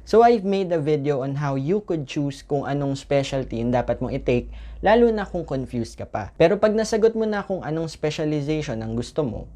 So I've made a video on how you could choose kung anong specialty yung dapat mong i-take, lalo na kung confused ka pa. Pero pag nasagot mo na kung anong specialization ang gusto mo,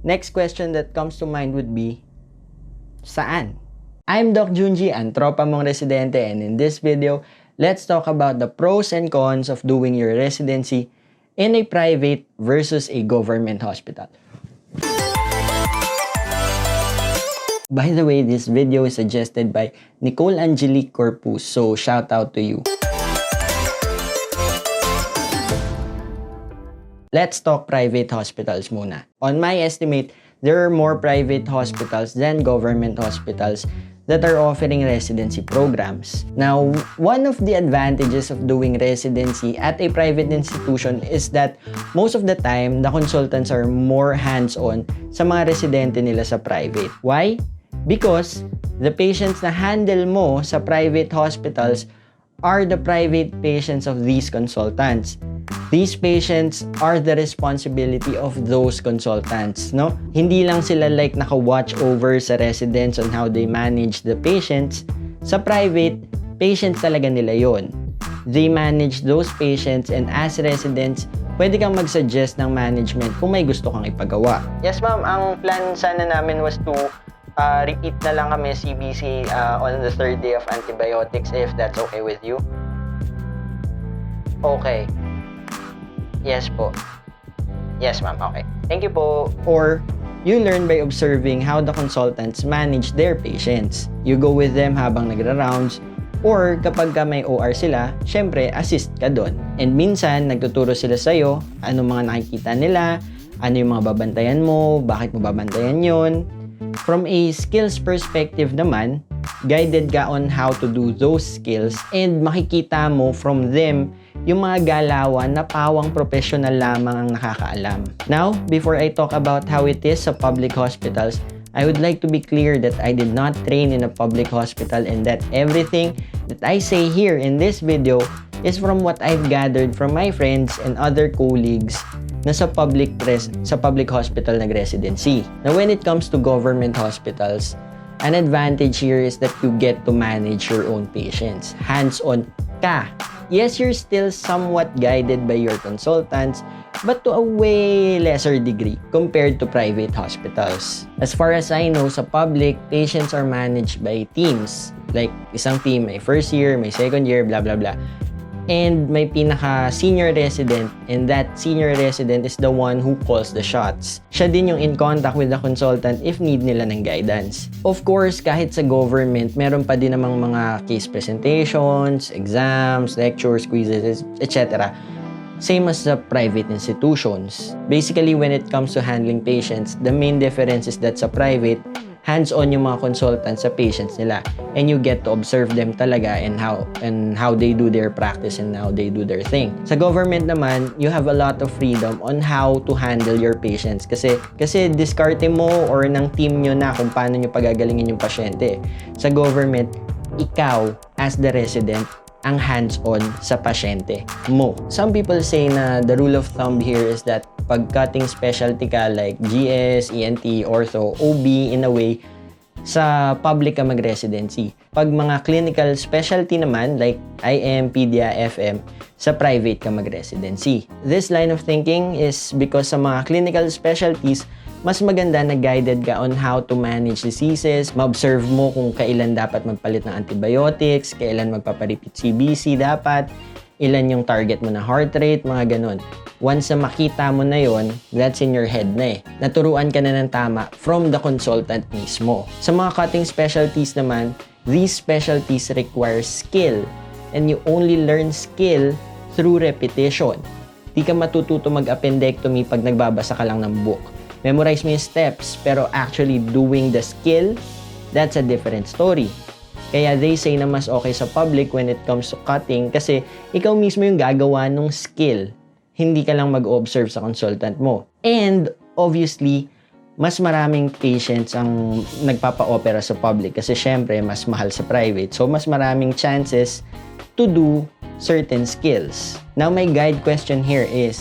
next question that comes to mind would be, saan? I'm Doc Junji, ang tropa mong residente, and in this video, let's talk about the pros and cons of doing your residency in a private versus a government hospital. By the way, this video is suggested by Nicole Angelique Corpus, so shout out to you. Let's talk private hospitals muna. On my estimate, there are more private hospitals than government hospitals that are offering residency programs. Now, one of the advantages of doing residency at a private institution is that most of the time, the consultants are more hands-on sa mga residente nila sa private. Why? Because the patients na handle mo sa private hospitals are the private patients of these consultants. These patients are the responsibility of those consultants, no? Hindi lang sila like naka-watch over sa residents on how they manage the patients. Sa private, patients talaga nila yon. They manage those patients, and as residents, pwede kang mag-suggest ng management kung may gusto kang ipagawa. Yes ma'am, ang plan sana namin was to repeat na lang kami CBC on the third day of antibiotics, if that's okay with you. Okay. Yes po. Yes ma'am, okay. Thank you po. Or, you learn by observing how the consultants manage their patients. You go with them habang nagra-rounds, or kapag ka may OR sila, syempre, assist ka doon. And minsan, nagtuturo sila sa'yo, ano mga nakikita nila, ano yung mga babantayan mo, bakit mo babantayan yon. From a skills perspective naman, guided ka on how to do those skills, and makikita mo from them yung mga galawan na pawang professional lamang ang nakakaalam. Now, before I talk about how it is sa public hospitals, I would like to be clear that I did not train in a public hospital, and that everything that I say here in this video is from what I've gathered from my friends and other colleagues na sa public hospital nag-residency. Now, when it comes to government hospitals, an advantage here is that you get to manage your own patients. Hands-on ka. Yes, you're still somewhat guided by your consultants, but to a way lesser degree compared to private hospitals. As far as I know, sa public, patients are managed by teams. Like, isang team, may first year, may second year, blah, blah, blah. And may pinaka-senior resident, and that senior resident is the one who calls the shots. Siya din yung in contact with the consultant if need nila ng guidance. Of course, kahit sa government, meron pa din namang mga case presentations, exams, lectures, quizzes, etc. Same as sa private institutions. Basically, when it comes to handling patients, the main difference is that sa private, hands-on yung mga consultants sa patients nila, and you get to observe them talaga and how they do their practice and how they do their thing. Sa government naman, you have a lot of freedom on how to handle your patients kasi diskarte mo or ng team nyo na kung paano nyo pagagalingin yung pasyente. Sa government, ikaw as the resident ang hands-on sa pasyente mo. Some people say na the rule of thumb here is that pag cutting specialty ka like GS, ENT, Ortho, OB, in a way, sa public ka mag-residency. Pag mga clinical specialty naman like IM, Pedia, FM, sa private ka mag-residency. This line of thinking is because sa mga clinical specialties, mas maganda na guided ka on how to manage diseases, ma-observe mo kung kailan dapat magpalit ng antibiotics, kailan magpaparipit CBC dapat, ilan yung target mo na heart rate, mga ganun. Once na makita mo na yon, that's in your head na eh. Naturuan ka na ng tama from the consultant mismo. Sa mga cutting specialties naman, these specialties require skill, and you only learn skill through repetition. Di ka matututo mag-appendectomy pag nagbabasa ka lang ng book. Memorize mo yung steps, pero actually doing the skill, that's a different story. Kaya they say na mas okay sa public when it comes to cutting kasi ikaw mismo yung gagawa ng skill. Hindi ka lang mag-observe sa consultant mo. And obviously, mas maraming patients ang nagpapa-opera sa public kasi syempre mas mahal sa private. So mas maraming chances to do certain skills. Now my guide question here is,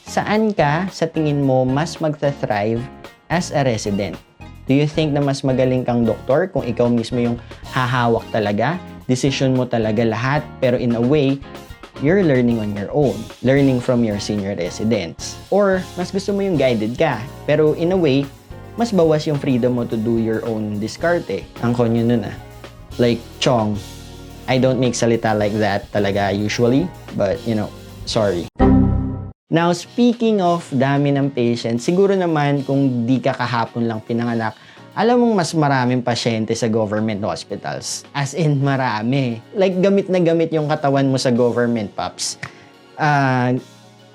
saan ka sa tingin mo mas magta-thrive as a resident? Do you think na mas magaling kang doktor kung ikaw mismo yung hahawak talaga? Decision mo talaga lahat, pero in a way, you're learning on your own. Learning from your senior residents. Or, mas gusto mo yung guided ka, pero in a way, mas bawas yung freedom mo to do your own diskarte. Ang konyo nun Like, Chong, I don't make salita like that talaga usually, but sorry. Now, speaking of dami ng patients, siguro naman kung di ka kahapon lang pinanganak, alam mong mas maraming pasyente sa government hospitals. As in, marami. Like, gamit na gamit yung katawan mo sa government, paps.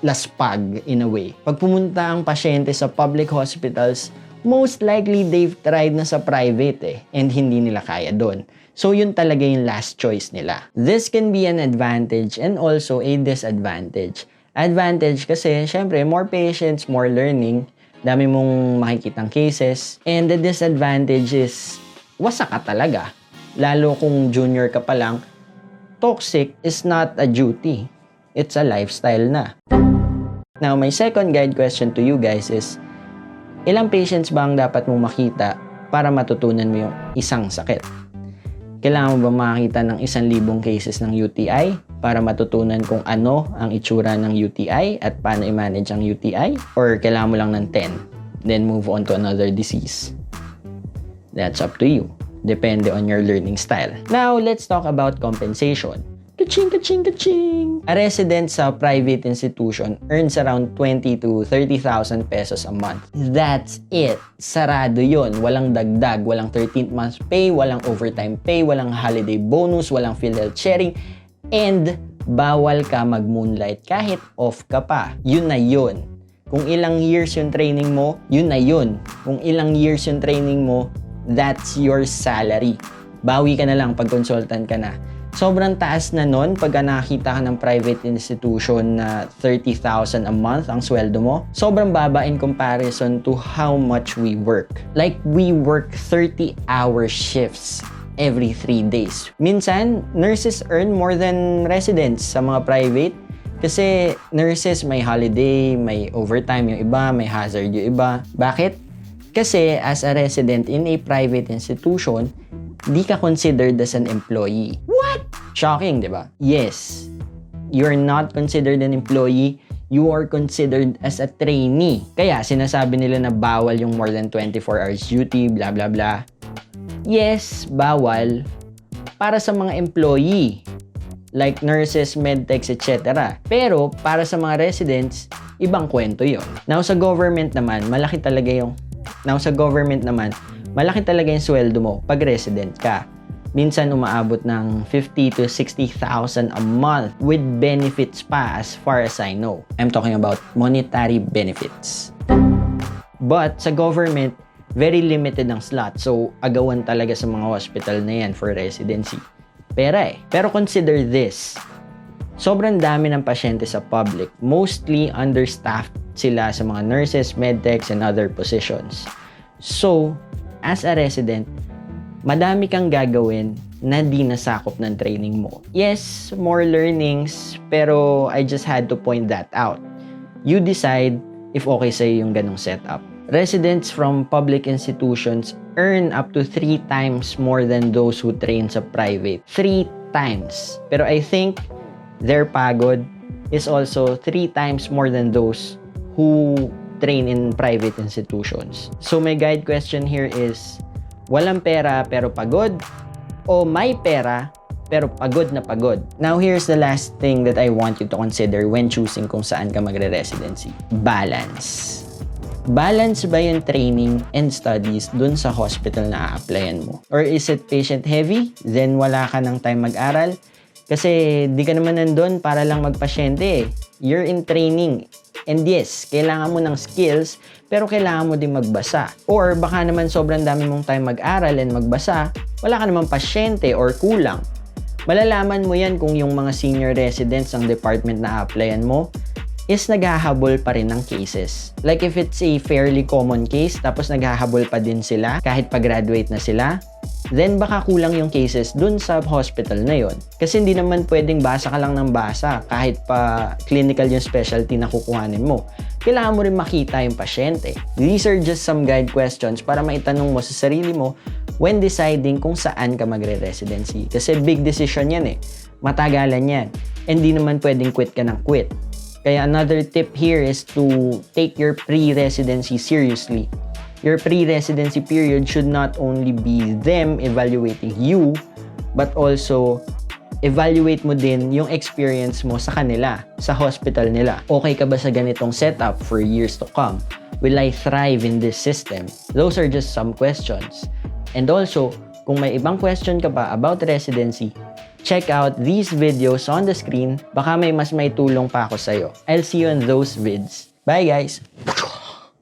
Laspag, in a way. Pag pumunta ang pasyente sa public hospitals, most likely they've tried na sa private and hindi nila kaya doon. So, yun talaga yung last choice nila. This can be an advantage and also a disadvantage. Advantage kasi, syempre, more patients, more learning, dami mong makikitang cases. And the disadvantage is, wasak ka talaga. Lalo kung junior ka pa lang, toxic is not a duty. It's a lifestyle na. Now, my second guide question to you guys is, ilang patients ba ang dapat mong makita para matutunan mo yung isang sakit? Kailangan mo ba makakita ng 1,000 cases ng UTI para matutunan kung ano ang itsura ng UTI at paano i-manage ang UTI? Or kailangan mo lang ng 10, then move on to another disease? That's up to you. Depende on your learning style. Now, let's talk about compensation. Kaching, kaching, kaching! A resident sa private institution earns around 20 to 30,000 pesos a month. That's it. Sarado yon. Walang dagdag, walang 13th month pay, walang overtime pay, walang holiday bonus, walang PhilHealth sharing, and bawal ka mag-moonlight kahit off ka pa. Yun na yun. Kung ilang years yung training mo, yun na yun. Kung ilang years yung training mo, that's your salary. Bawi ka na lang pag consultant ka na. Sobrang taas na nun pag nakakita ka ng private institution na 30,000 a month ang sweldo mo. Sobrang baba in comparison to how much we work. Like, we work 30-hour shifts every 3 days. Minsan, nurses earn more than residents sa mga private kasi nurses may holiday, may overtime yung iba, may hazard yung iba. Bakit? Kasi as a resident in a private institution, di ka considered as an employee. What? Shocking, di ba? Yes. You're not considered an employee. You are considered as a trainee. Kaya sinasabi nila na bawal yung more than 24 hours duty, blah, blah, blah. Yes, bawal. Para sa mga employee. Like nurses, medtechs, etc. Pero, para sa mga residents, ibang kwento yon. Now, sa government naman, malaki talaga yung sweldo mo pag resident ka. Minsan umaabot ng 50 to 60,000 a month with benefits pa as far as I know. I'm talking about monetary benefits. But sa government, very limited ang slot. So, agawan talaga sa mga hospital na yan for residency. Pera Pero consider this. Sobrang dami ng pasyente sa public. Mostly understaffed sila sa mga nurses, medtechs, and other positions. So, as a resident, madami kang gagawin na di nasakop ng training mo. Yes, more learnings, pero I just had to point that out. You decide if okay sa'yo yung ganong setup. Residents from public institutions earn up to 3 times more than those who train sa private. 3 times. Pero I think their pagod is also 3 times more than those who train in private institutions. So my guide question here is, walang pera pero pagod o may pera pero pagod na pagod? Now here's the last thing that I want you to consider when choosing kung saan ka magre-residency. Balance. Balance ba yung training and studies dun sa hospital na a-applyan mo? Or is it patient heavy? Then wala ka ng time mag-aral? Kasi di ka naman nandun para lang magpasyente. You're in training. And yes, kailangan mo ng skills, pero kailangan mo din magbasa. Or baka naman sobrang dami mong time mag-aral and magbasa, wala ka namang pasyente or kulang. Malalaman mo yan kung yung mga senior residents ng department na applyan mo is naghahabol pa rin ng cases. Like if it's a fairly common case, tapos naghahabol pa din sila kahit pag-graduate na sila, then baka kulang yung cases dun sa hospital na yon. Kasi hindi naman pwedeng basa ka lang ng basa kahit pa clinical yung specialty na kukuhanin mo. Kailangan mo rin makita yung pasyente. These are just some guide questions para maitanong mo sa sarili mo when deciding kung saan ka magre-residency. Kasi big decision yan eh. Matagalan yan. And di naman pwedeng quit ka ng quit. Kaya another tip here is to take your pre-residency seriously. Your pre-residency period should not only be them evaluating you, but also evaluate mo din yung experience mo sa kanila, sa hospital nila. Okay ka ba sa ganitong setup for years to come? Will I thrive in this system? Those are just some questions. And also, kung may ibang question ka pa about residency, check out these videos on the screen. Baka may mas may tulong pa ako sa'yo. I'll see you on those vids. Bye guys!